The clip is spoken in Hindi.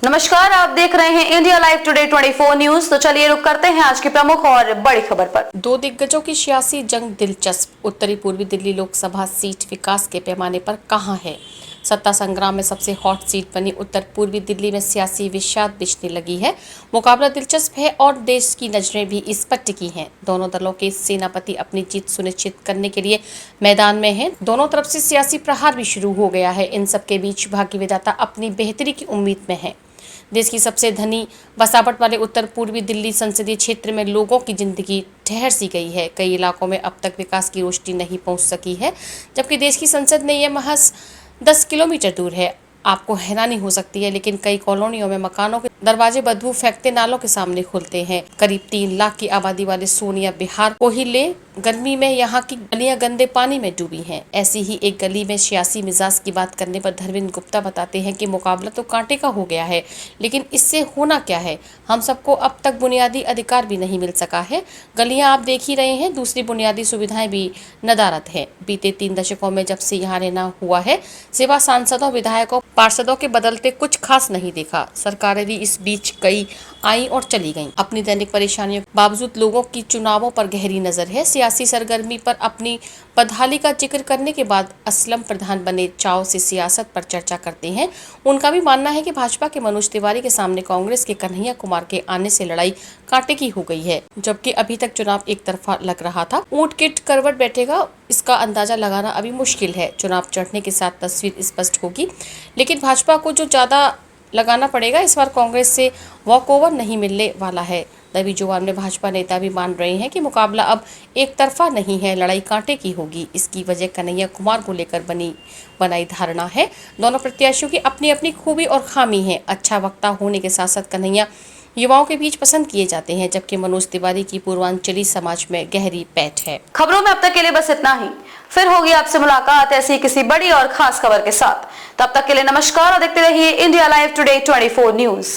नमस्कार, आप देख रहे हैं इंडिया लाइव टुडे 24 न्यूज। तो चलिए रुक करते हैं आज की प्रमुख और बड़ी खबर पर। दो दिग्गजों की सियासी जंग दिलचस्प। उत्तरी पूर्वी दिल्ली लोकसभा सीट विकास के पैमाने पर कहां है? सत्ता संग्राम में सबसे हॉट सीट बनी उत्तर पूर्वी दिल्ली में सियासी विषाद बिछने लगी है। मुकाबला दिलचस्प है और देश की नजरें भी इस पर टिकी हैं। दोनों दलों के सेनापति अपनी जीत सुनिश्चित करने के लिए मैदान में हैं। दोनों तरफ से सियासी प्रहार भी शुरू हो गया है। इन सबके बीच भाग्य विधाता अपनी बेहतरी की उम्मीद में है। देश की सबसे धनी बसावट वाले उत्तर पूर्वी दिल्ली संसदीय क्षेत्र में लोगों की जिंदगी ठहर सी गई है। कई इलाकों में अब तक विकास की रोशनी नहीं पहुंच सकी है, जबकि देश की संसद में यह महज 10 किलोमीटर दूर है। आपको हैरानी हो सकती है, लेकिन कई कॉलोनियों में मकानों के दरवाजे बदबू फेंकते नालों के सामने खुलते हैं। करीब 3 लाख की आबादी वाले सोनिया बिहार को ही ले, गर्मी में यहाँ की गलियां गंदे पानी में डूबी हैं। ऐसी ही एक गली में सियासी मिजाज की बात करने पर धर्मेंद्र गुप्ता बताते हैं कि मुकाबला तो कांटे का हो गया है, लेकिन इससे होना क्या है? हम सबको अब तक बुनियादी अधिकार भी नहीं मिल सका है। गलियां आप देख ही रहे हैं, दूसरी बुनियादी सुविधाएं भी नदारद है। बीते 3 दशकों में जब से यहाँ रहना हुआ है, सिवा सांसदों, विधायकों, पार्षदों के बदलते कुछ खास नहीं देखा। सरकारें भी इस बीच कई आई और चली गईं। अपनी दैनिक परेशानियों के बावजूद लोगों की चुनावों पर गहरी नजर है। सियासी सरगर्मी पर अपनी बदहाली का जिक्र करने के बाद असलम प्रधान बने चाव से सियासत पर चर्चा करते हैं। उनका भी मानना है कि भाजपा के मनोज तिवारी के सामने कांग्रेस के कन्हैया कुमार के आने से लड़ाई कांटे की हो गई है, जबकि अभी तक चुनाव एक तरफा लग रहा था। ऊंट किट करवट बैठेगा, इसका अंदाजा लगाना अभी मुश्किल है। चुनाव चढ़ने के साथ तस्वीर स्पष्ट होगी, लेकिन भाजपा को जो ज्यादा लगाना पड़ेगा, इस बार कांग्रेस से वॉकओवर नहीं मिलने वाला है। दबी जुबान में भाजपा नेता भी मान रहे हैं कि मुकाबला अब एक तरफा नहीं है, लड़ाई कांटे की होगी। इसकी वजह कन्हैया कुमार को लेकर बनाई धारणा है। दोनों प्रत्याशियों की अपनी अपनी खूबी और खामी है। अच्छा वक्ता होने के साथ साथ कन्हैया युवाओं के बीच पसंद किए जाते हैं, जबकि मनोज तिवारी की पूर्वांचली समाज में गहरी पैठ है। खबरों में अब तक के लिए बस इतना ही। फिर होगी आपसे मुलाकात ऐसी किसी बड़ी और खास खबर के साथ। तब तक के लिए नमस्कार और देखते रहिए इंडिया लाइव टुडे 24 न्यूज।